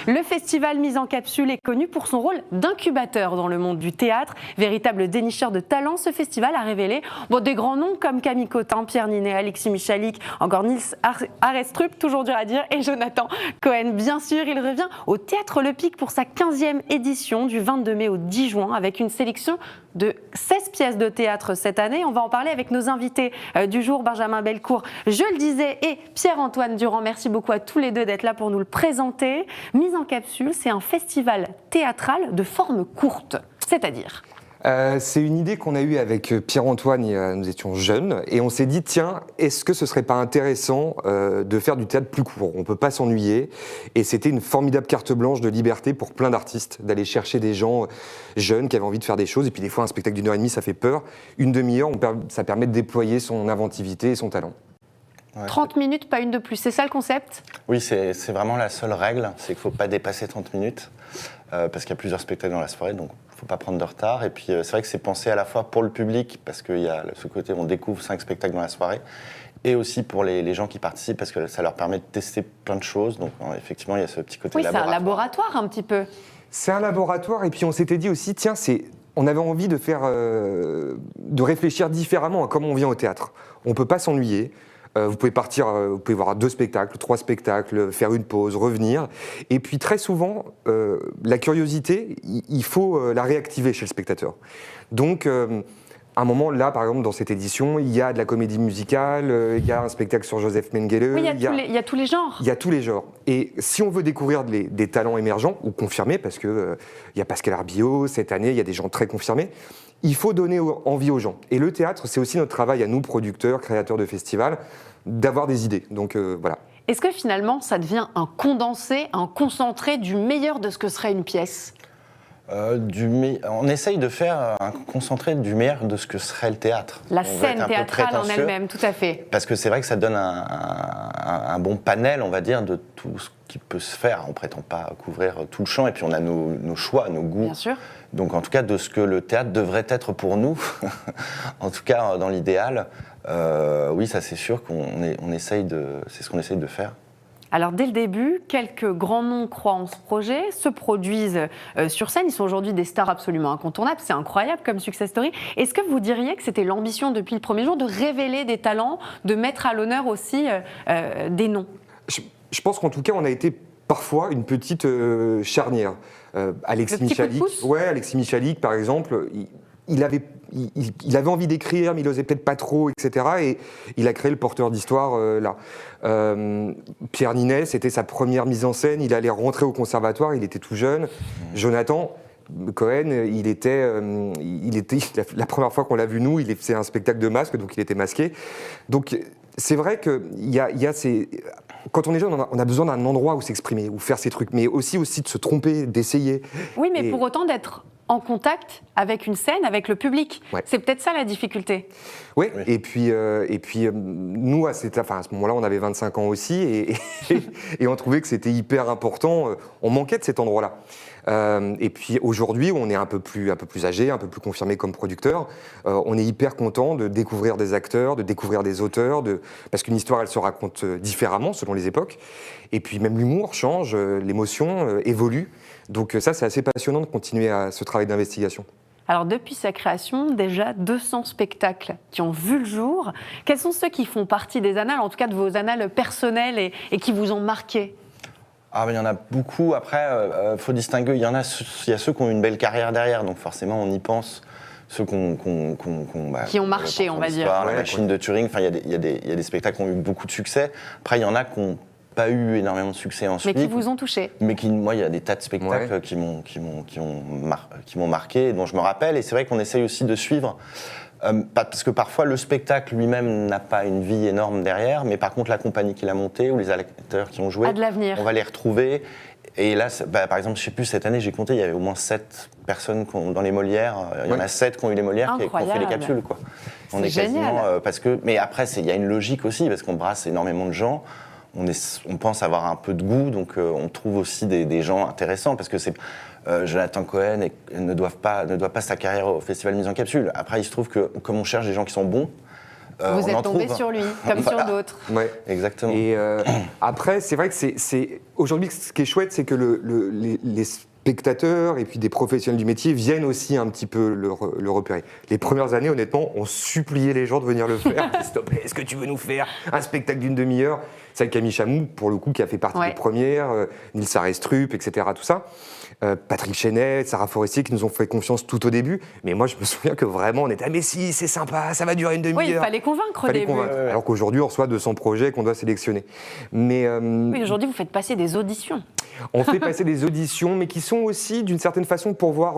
Le festival Mise en Capsule est connu pour son rôle d'incubateur dans le monde du théâtre. Véritable dénicheur de talent, ce festival a révélé des grands noms comme Camille Cotin, Pierre Ninet, Alexis Michalik, encore Nils Arestrup, toujours dur à dire, et Jonathan Cohen. Bien sûr, il revient au Théâtre Le Pic pour sa 15e édition du 22 mai au 10 juin avec une sélection de 16 pièces de théâtre cette année. On va en parler avec nos invités du jour, Benjamin Bellecourt, je le disais, et Pierre-Antoine Durand. Merci beaucoup à tous les deux d'être là pour nous le présenter. Mise en Capsule, c'est un festival théâtral de forme courte, c'est-à-dire c'est une idée qu'on a eue avec Pierre-Antoine, nous étions jeunes, et on s'est dit, tiens, est-ce que ce serait pas intéressant de faire du théâtre plus court ? On peut pas s'ennuyer, et c'était une formidable carte blanche de liberté pour plein d'artistes, d'aller chercher des gens jeunes qui avaient envie de faire des choses, et puis des fois un spectacle d'1 heure et demie, ça fait peur. Une demi-heure, ça permet de déployer son inventivité et son talent. Ouais. 30 minutes, pas une de plus, c'est ça le concept ? Oui, c'est vraiment la seule règle, c'est qu'il ne faut pas dépasser 30 minutes, parce qu'il y a plusieurs spectacles dans la soirée, donc il ne faut pas prendre de retard. Et puis c'est vrai que c'est pensé à la fois pour le public, parce qu'il y a ce côté où on découvre 5 spectacles dans la soirée, et aussi pour les gens qui participent, parce que ça leur permet de tester plein de choses. Donc effectivement, il y a ce petit côté laboratoire. Oui, c'est un laboratoire un petit peu. C'est un laboratoire, et puis on s'était dit aussi, tiens, on avait envie de de réfléchir différemment à comment on vient au théâtre. On ne peut pas s'ennuyer. Vous pouvez partir, vous pouvez voir 2 spectacles, 3 spectacles, faire une pause, revenir. Et puis très souvent, la curiosité, il faut la réactiver chez le spectateur. Donc, à un moment, là, par exemple, dans cette édition, il y a de la comédie musicale, il y a un spectacle sur Joseph Mengele. Oui, il y a tous les genres. Il y a tous les genres. Et si on veut découvrir des talents émergents, ou confirmés, parce qu'il y a Pascal Arbillot, cette année, il y a des gens très confirmés, il faut donner envie aux gens. Et le théâtre, c'est aussi notre travail à nous, producteurs, créateurs de festivals, d'avoir des idées. Donc voilà. Est-ce que finalement, ça devient un condensé, un concentré du meilleur de ce que serait une pièce ? On essaye de faire un concentré du meilleur de ce que serait le théâtre. La scène théâtrale en elle-même, tout à fait. Parce que c'est vrai que ça donne un bon panel, on va dire, de tout ce qui peut se faire. On ne prétend pas couvrir tout le champ, et puis on a nos choix, nos goûts. Bien sûr. Donc en tout cas, de ce que le théâtre devrait être pour nous, en tout cas dans l'idéal, oui, ça c'est sûr c'est ce qu'on essaye de faire. Alors dès le début, quelques grands noms croient en ce projet, se produisent sur scène. Ils sont aujourd'hui des stars absolument incontournables. C'est incroyable comme success story. Est-ce que vous diriez que c'était l'ambition depuis le premier jour de révéler des talents, de mettre à l'honneur aussi des noms ? Je pense qu'en tout cas, on a été parfois une petite charnière. Alexis Michalik, par exemple, il avait envie d'écrire, mais il n'osait peut-être pas trop, etc. Et il a créé le porteur d'histoire là. Pierre Ninet, c'était sa première mise en scène. Il allait rentrer au conservatoire, il était tout jeune. Jonathan Cohen, la première fois qu'on l'a vu, nous, il faisait un spectacle de masque, donc il était masqué. Donc c'est vrai qu'il y a ces... Quand on est jeune, on a besoin d'un endroit où s'exprimer, où faire ses trucs, mais aussi de se tromper, d'essayer. Oui, mais pour autant d'être en contact avec une scène, avec le public. Ouais. C'est peut-être ça la difficulté. Oui. Et puis nous, à ce moment-là, on avait 25 ans aussi, et on trouvait que c'était hyper important. On manquait de cet endroit-là. Et puis aujourd'hui, on est un peu plus âgé, un peu plus confirmé comme producteur. On est hyper content de découvrir des acteurs, de découvrir des auteurs, parce qu'une histoire, elle se raconte différemment selon les époques. Et puis même l'humour change, l'émotion évolue. Donc ça, c'est assez passionnant de continuer à ce travail d'investigation. Alors depuis sa création, déjà 200 spectacles qui ont vu le jour. Quels sont ceux qui font partie des annales, en tout cas de vos annales personnelles et qui vous ont marqué ? Ah, il y en a beaucoup. Après, faut distinguer. Il y a ceux qui ont une belle carrière derrière, donc forcément, on y pense. Ceux qui ont marché, on va dire. La machine de Turing. Enfin, il y a des spectacles qui ont eu beaucoup de succès. Après, il y en a qui n'ont pas eu énormément de succès ensuite. Mais qui vous ont touché. Mais moi, il y a des tas de spectacles qui m'ont marqué, dont je me rappelle. Et c'est vrai qu'on essaye aussi de suivre. Parce que parfois, le spectacle lui-même n'a pas une vie énorme derrière, mais par contre, la compagnie qui l'a monté ou les acteurs qui ont joué, on va les retrouver. Et là, par exemple, je ne sais plus, cette année, j'ai compté, il y avait au moins 7 personnes dans les Molières. Il y en a 7 qui ont eu les Molières, qui ont fait les capsules. Quoi. On est génial. Mais après, il y a une logique aussi, parce qu'on brasse énormément de gens. On pense avoir un peu de goût, donc on trouve aussi des gens intéressants, parce que Jonathan Cohen ne doit pas sa carrière au Festival Mise en Capsule. Après, il se trouve que comme on cherche des gens qui sont bons, Vous êtes tombé sur lui, comme sur d'autres. Ouais. Exactement. Et après, c'est vrai que aujourd'hui, ce qui est chouette, c'est que les spectateurs et puis des professionnels du métier viennent aussi un petit peu le repérer. Les premières années, honnêtement, on suppliait les gens de venir le faire. S'il te plaît, est-ce que tu veux nous faire un spectacle d'une demi-heure? C'est Camille Chamou, pour le coup, qui a fait partie des premières, Nils Arestrup, etc., tout ça. Patrick Chenet, Sarah Forestier, qui nous ont fait confiance tout au début. Mais moi, je me souviens que vraiment, on était « Ah mais si, c'est sympa, ça va durer une demi-heure ». Oui, il fallait convaincre au début. Alors qu'aujourd'hui, on reçoit 200 projets qu'on doit sélectionner. Mais, oui, aujourd'hui, vous faites passer des auditions. On fait passer des auditions, mais qui sont aussi, d'une certaine façon, pour voir...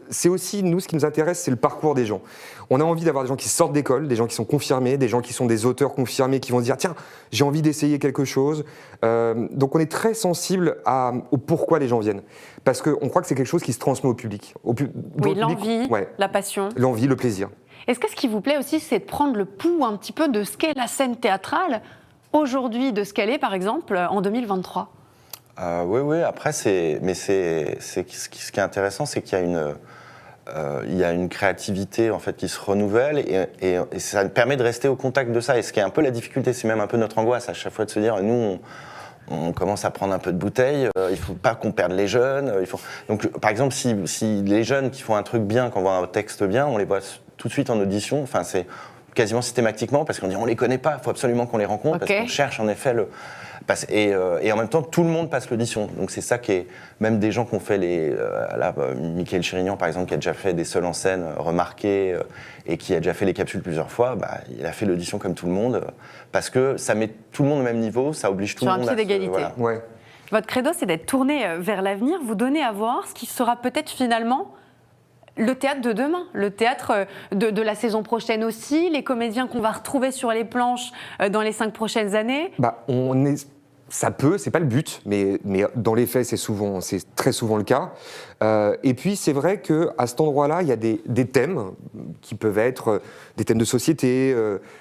c'est aussi, nous, ce qui nous intéresse, c'est le parcours des gens. On a envie d'avoir des gens qui sortent d'école, des gens qui sont confirmés, des gens qui sont des auteurs confirmés, qui vont se dire « Tiens, j'ai envie d'essayer quelque chose ». Donc on est très sensible au pourquoi les gens viennent. Parce qu'on croit que c'est quelque chose qui se transmet au public. Oui, l'envie, la passion. L'envie, le plaisir. Est-ce que ce qui vous plaît aussi, c'est de prendre le pouls un petit peu de ce qu'est la scène théâtrale aujourd'hui, de ce qu'elle est, par exemple, en 2023 ? Oui, après, ce qui est intéressant, c'est qu'il y a une créativité en fait, qui se renouvelle et ça permet de rester au contact de ça. Et ce qui est un peu la difficulté, c'est même un peu notre angoisse à chaque fois de se dire, nous, on commence à prendre un peu de bouteille, il ne faut pas qu'on perde les jeunes. Donc, par exemple, si les jeunes qui font un truc bien, qu'on voit un texte bien, on les voit tout de suite en audition, enfin, c'est quasiment systématiquement, parce qu'on dit on ne les connaît pas, il faut absolument qu'on les rencontre, parce qu'on cherche en effet le... Et en même temps, tout le monde passe l'audition. Donc c'est ça qui est... Même des gens qui ont fait Michael Chirignan, par exemple, qui a déjà fait des seuls en scène remarqués et qui a déjà fait les capsules plusieurs fois, il a fait l'audition comme tout le monde, parce que ça met tout le monde au même niveau, ça oblige tout le monde à... Sur un pied d'égalité. Voilà. Ouais. Votre credo, c'est d'être tourné vers l'avenir, vous donner à voir ce qui sera peut-être finalement... le théâtre de demain, le théâtre de la saison prochaine aussi, les comédiens qu'on va retrouver sur les planches dans les 5 prochaines années. Ça peut, c'est pas le but, mais dans les faits, c'est très souvent le cas. Et puis, c'est vrai qu'à cet endroit-là, il y a des thèmes qui peuvent être des thèmes de société,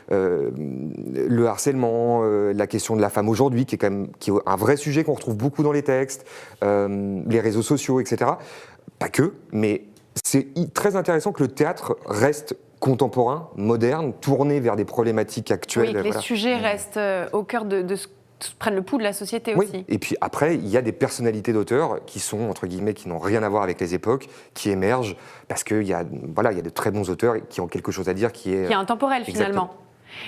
le harcèlement, la question de la femme aujourd'hui, qui est un vrai sujet qu'on retrouve beaucoup dans les textes, les réseaux sociaux, etc. Pas que, mais c'est très intéressant que le théâtre reste contemporain, moderne, tourné vers des problématiques actuelles. Oui, que les sujets restent au cœur de ce prennent le pouls de la société oui. aussi. Et puis après, il y a des personnalités d'auteurs qui sont, entre guillemets, qui n'ont rien à voir avec les époques, qui émergent, parce qu'il y a de très bons auteurs qui ont quelque chose à dire qui est intemporel finalement.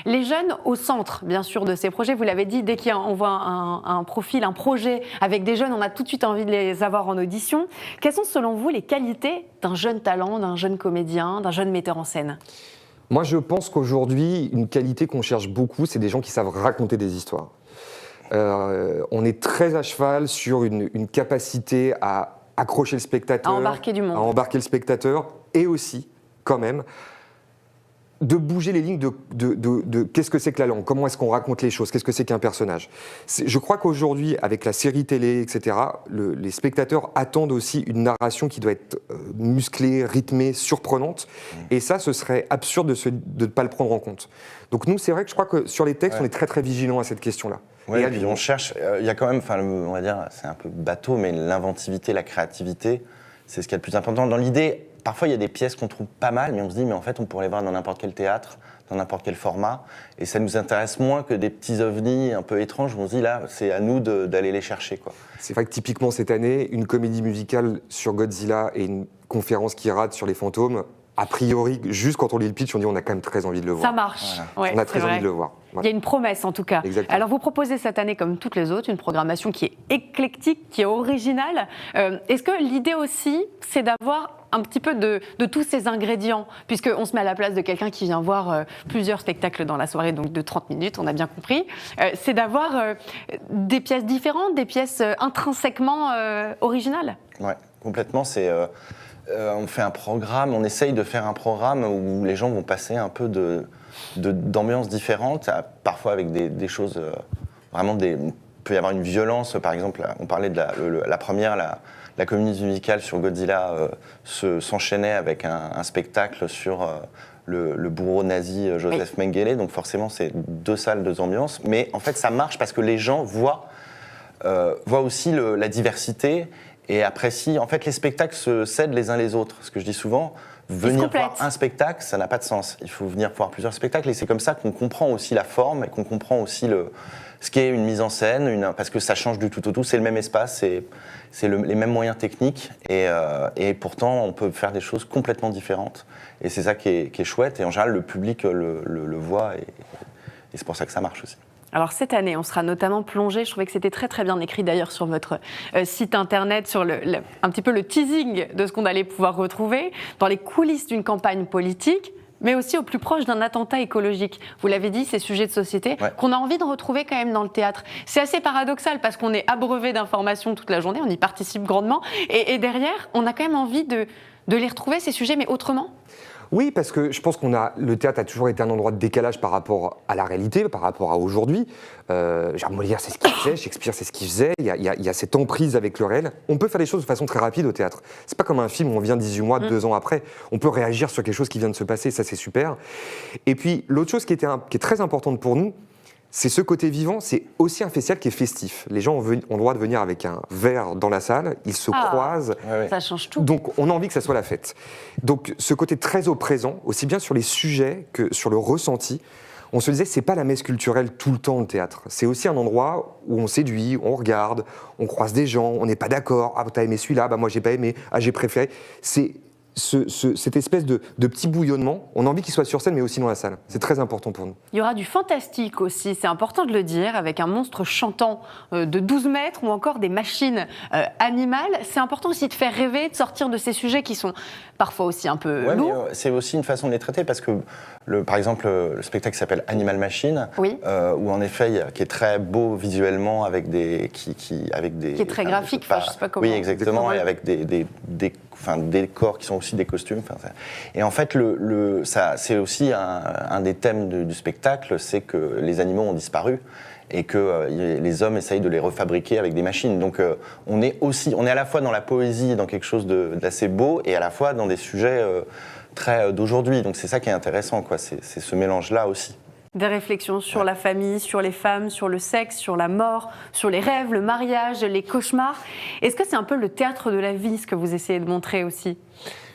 Les jeunes au centre, bien sûr, de ces projets, vous l'avez dit, dès qu'on voit un profil, un projet avec des jeunes, on a tout de suite envie de les avoir en audition. Quelles sont selon vous les qualités d'un jeune talent, d'un jeune comédien, d'un jeune metteur en scène ? Moi, je pense qu'aujourd'hui, une qualité qu'on cherche beaucoup, c'est des gens qui savent raconter des histoires. On est très à cheval sur une capacité à accrocher le spectateur, à embarquer du monde, à embarquer le spectateur, et aussi, quand même, de bouger les lignes de qu'est-ce que c'est que la langue, comment est-ce qu'on raconte les choses, qu'est-ce que c'est qu'un personnage. Je crois qu'aujourd'hui, avec la série télé, etc., les spectateurs attendent aussi une narration qui doit être musclée, rythmée, surprenante, et ça, ce serait absurde de ne pas le prendre en compte. Donc nous, c'est vrai que je crois que sur les textes, on est très très vigilants à cette question-là. Oui, et puis on cherche, il y a quand même, on va dire, c'est un peu bateau, mais l'inventivité, la créativité, c'est ce qu'il y a de plus important. Dans l'idée, parfois il y a des pièces qu'on trouve pas mal, mais on se dit, mais en fait on pourrait les voir dans n'importe quel théâtre, dans n'importe quel format, et ça nous intéresse moins que des petits ovnis un peu étranges, où on se dit, là, c'est à nous d'aller les chercher, quoi. C'est vrai que typiquement cette année, une comédie musicale sur Godzilla et une conférence qui rate sur les fantômes, a priori, juste quand on lit le pitch, on dit on a quand même très envie de le voir. Ça marche. Voilà. Ouais, on a très envie de le voir. Voilà. Il y a une promesse en tout cas. Exactement. Alors vous proposez cette année, comme toutes les autres, une programmation qui est éclectique, qui est originale. Est-ce que l'idée aussi, c'est d'avoir un petit peu de tous ces ingrédients, puisqu'on se met à la place de quelqu'un qui vient voir plusieurs spectacles dans la soirée, donc de 30 minutes, on a bien compris, c'est d'avoir des pièces différentes, des pièces intrinsèquement originales. Oui, complètement. On fait un programme, on essaye de faire un programme où les gens vont passer un peu d'ambiances différentes, parfois avec des choses vraiment il peut y avoir une violence, par exemple, on parlait de la première, la comédie musicale sur Godzilla s'enchaînait avec un spectacle sur le bourreau nazi Joseph Mengele, donc forcément c'est 2 salles, 2 ambiances, mais en fait ça marche parce que les gens voient aussi la diversité et apprécient. En fait, les spectacles se cèdent les uns les autres. Ce que je dis souvent, venir voir un spectacle, ça n'a pas de sens. Il faut venir voir plusieurs spectacles et c'est comme ça qu'on comprend aussi la forme et qu'on comprend aussi ce qu'est une mise en scène, parce que ça change du tout au tout. C'est le même espace, c'est les mêmes moyens techniques et pourtant on peut faire des choses complètement différentes. Et c'est ça qui est chouette et en général le public le voit et c'est pour ça que ça marche aussi. Alors cette année, on sera notamment plongé, je trouvais que c'était très très bien écrit d'ailleurs sur votre site internet, sur un petit peu le teasing de ce qu'on allait pouvoir retrouver dans les coulisses d'une campagne politique, mais aussi au plus proche d'un attentat écologique. Vous l'avez dit, ces sujets de société qu'on a envie de retrouver quand même dans le théâtre. C'est assez paradoxal parce qu'on est abreuvé d'informations toute la journée, on y participe grandement, et derrière, on a quand même envie de les retrouver, ces sujets, mais autrement. Oui, parce que je pense le théâtre a toujours été un endroit de décalage par rapport à la réalité, par rapport à aujourd'hui. Molière, c'est ce qu'il faisait, Shakespeare, c'est ce qu'il faisait. Il y a cette emprise avec le réel. On peut faire des choses de façon très rapide au théâtre. C'est pas comme un film où on vient 18 mois, 2 ans après. On peut réagir sur quelque chose qui vient de se passer, ça c'est super. Et puis l'autre chose qui est très importante pour nous, c'est ce côté vivant, c'est aussi un festival qui est festif. Les gens ont le droit de venir avec un verre dans la salle, ils se croisent. Ça change tout. Donc on a envie que ça soit la fête. Donc ce côté très au présent, aussi bien sur les sujets que sur le ressenti, on se disait c'est pas la messe culturelle tout le temps le théâtre. C'est aussi un endroit où on séduit, on regarde, on croise des gens, on n'est pas d'accord. Ah t'as aimé celui-là, bah moi j'ai pas aimé, ah j'ai préféré. C'est cette espèce de petit bouillonnement, on a envie qu'il soit sur scène mais aussi dans la salle. C'est très important pour nous. Il y aura du fantastique aussi, c'est important de le dire, avec un monstre chantant de 12 mètres ou encore des machines animales. C'est important aussi de faire rêver, de sortir de ces sujets qui sont parfois aussi un peu lourds. Mais, c'est aussi une façon de les traiter parce que, par exemple, le spectacle qui s'appelle Animal Machine, où en effet, qui est très beau visuellement, avec qui est très graphique, je sais pas comment. Oui, exactement, et avec des décors qui sont aussi des costumes. Et en fait, c'est aussi un des thèmes du spectacle, c'est que les animaux ont disparu et que les hommes essayent de les refabriquer avec des machines. Donc on est à la fois dans la poésie, dans quelque chose d'assez beau, et à la fois dans des sujets très d'aujourd'hui. Donc c'est ça qui est intéressant, quoi. C'est ce mélange-là aussi. Des réflexions sur la famille, sur les femmes, sur le sexe, sur la mort, sur les rêves, le mariage, les cauchemars. Est-ce que c'est un peu le théâtre de la vie, ce que vous essayez de montrer aussi ?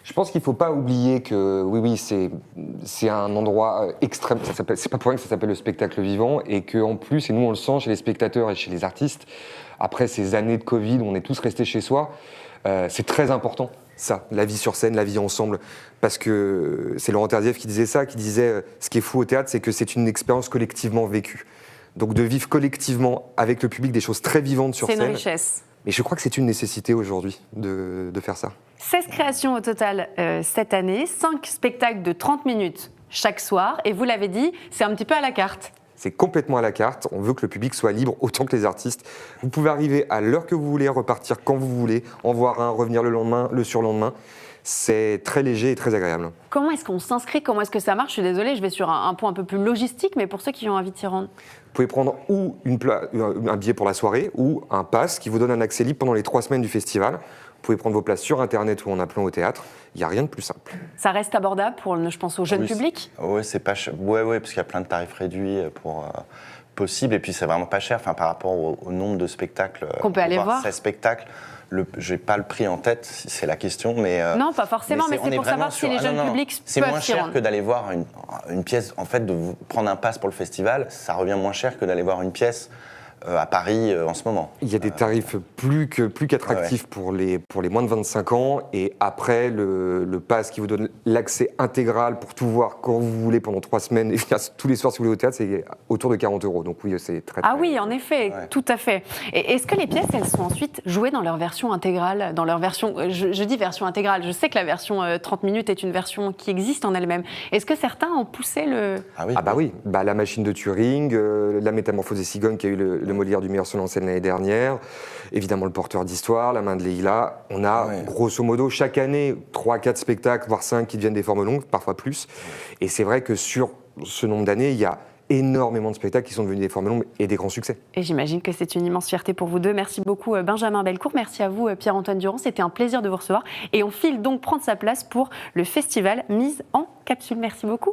Je pense qu'il ne faut pas oublier que, oui, c'est un endroit extrême. C'est pas pour rien que ça s'appelle le spectacle vivant, et qu'en plus, et nous on le sent chez les spectateurs et chez les artistes, après ces années de Covid où on est tous restés chez soi, c'est très important, ça, la vie sur scène, la vie ensemble. Parce que c'est Laurent Terzieff qui disait ça, qui disait ce qui est fou au théâtre, c'est que c'est une expérience collectivement vécue. Donc de vivre collectivement avec le public des choses très vivantes sur scène. C'est une richesse. Et je crois que c'est une nécessité aujourd'hui de faire ça. 16 créations au total cette année, 5 spectacles de 30 minutes chaque soir. Et vous l'avez dit, c'est un petit peu à la carte. C'est complètement à la carte. On veut que le public soit libre autant que les artistes. Vous pouvez arriver à l'heure que vous voulez, repartir quand vous voulez, en voir un, revenir le lendemain, le surlendemain. C'est très léger et très agréable. Comment est-ce qu'on s'inscrit ? Comment est-ce que ça marche ? Je suis désolée, je vais sur un point un peu plus logistique, mais pour ceux qui ont envie de s'y rendre. Vous pouvez prendre ou un billet pour la soirée ou un pass qui vous donne un accès libre pendant les 3 semaines du festival. Vous pouvez prendre vos places sur Internet ou en appelant au théâtre. Il n'y a rien de plus simple. Ça reste abordable pour, je pense, au jeune public ? Oui, c'est pas cher. Ouais, parce qu'il y a plein de tarifs réduits possibles. Et puis, c'est vraiment pas cher par rapport au nombre de spectacles. Qu'on peut aller voir. 16 spectacles. Je n'ai pas le prix en tête, si c'est la question. Non, pas forcément, mais c'est pour savoir si les jeunes publics peuvent s'y rendre. C'est moins cher que d'aller voir une pièce. En fait, de prendre un pass pour le festival, ça revient moins cher que d'aller voir une pièce à Paris en ce moment. Il y a des tarifs plus qu'attractifs pour les moins de 25 ans. Et après, le pass qui vous donne l'accès intégral pour tout voir quand vous voulez pendant 3 semaines, et tous les soirs si vous voulez au théâtre, c'est autour de 40 €. Donc oui, c'est très... Ah oui, en effet, tout à fait. Et est-ce que les pièces, elles sont ensuite jouées dans leur version intégrale, dans leur version... Je dis version intégrale, je sais que la version 30 minutes est une version qui existe en elle-même. Est-ce que certains ont poussé le... Oui. La machine de Turing, la métamorphose des cigognes qui a eu le Molière du meilleur seul en scène l'année dernière, évidemment le porteur d'histoire, la main de Leïla. On a grosso modo chaque année 3-4 spectacles, voire 5 qui deviennent des formes longues, parfois plus. Et c'est vrai que sur ce nombre d'années, il y a énormément de spectacles qui sont devenus des formes longues et des grands succès. Et j'imagine que c'est une immense fierté pour vous deux. Merci beaucoup Benjamin Bellecourt, merci à vous Pierre-Antoine Durand, c'était un plaisir de vous recevoir. Et on file donc prendre sa place pour le festival Mise en Capsule. Merci beaucoup.